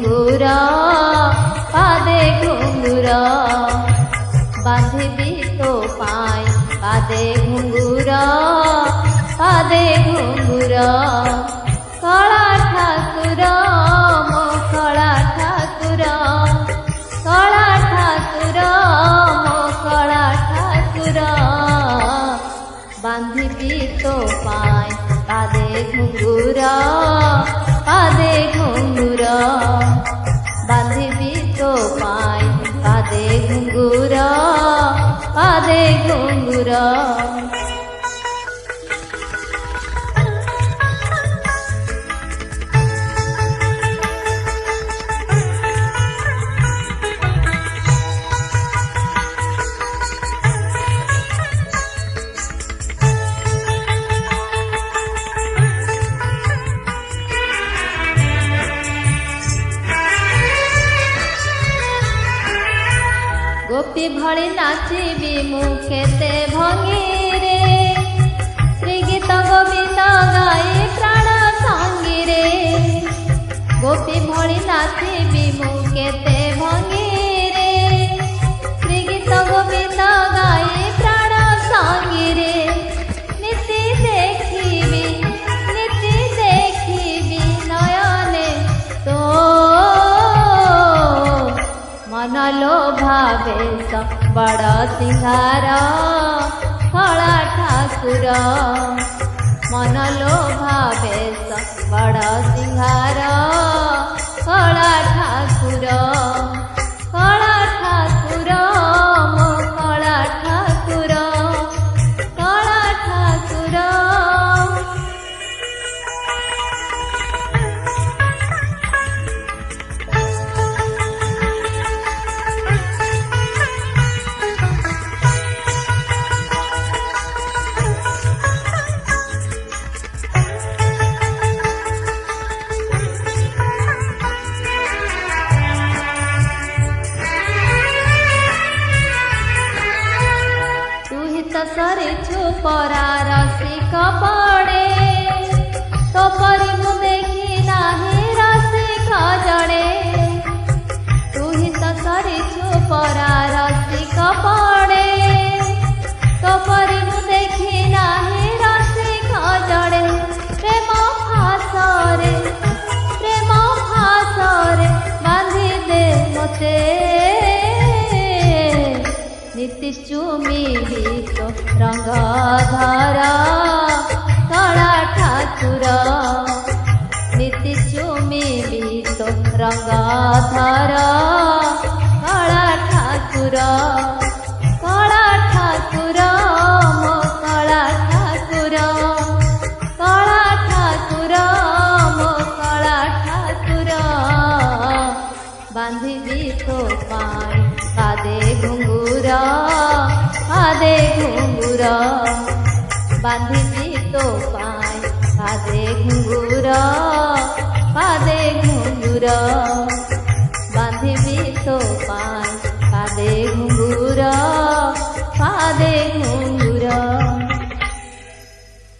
ঘুঙ্গুরা পাদে ঘুঙ্গুরা বাঁধিবি তো পায় পাদে ঘুঙ্গুরা পাদে ঘুঙ্গুরা কলা ঠাকুর মো কলা ঠাকুর কলা ঠাকুর মো কলা ঠাকুর বাঁধিবি তো পায় পাদে ঘুঙ্গুরা পাদে ঘুঙ্গুরা বাঁধিবি তো পায় পাদে ঘুঙ্গুরা পাদে ঘুঙ্গুরা गोपी भली नाचिबी मुखेते भंगीरे श्री गीत गोविंद गाई प्राण संगीरे गोपी भली नाचिबी मुखेते भंगीरे श्री गीत गोविंद गाई प्राण संगीरे नीति देखिबी नयने तो मन लोभावे बड़ सिंहार कला ठाकुर मन लोभावे बड़ सिंहार कला ठाकुर कला ठाकुर मो कला ठाकुर कला ठाकुर सरिछु परा रसिक पड़े तो परी मु देखी नाही रसिक जड़े तू ही तो सरिछु परा रसिक पड़े तो परी मु देखी नाही रसिक जड़े प्रेम फासरे बांधी दे मते नीतीश चुमी तो रंग धारा कला ठाकुर नीतीश चुमी तो रंग धारा कला ठाकुर कला ठाकुर मो कला ठाकुर कला ठाकुर मो कला ठाकुर बांधिबी तो पाय पादे घुंगुरा पादे घुंगुरा बांधिबी तो पाय पादे घुंगुरा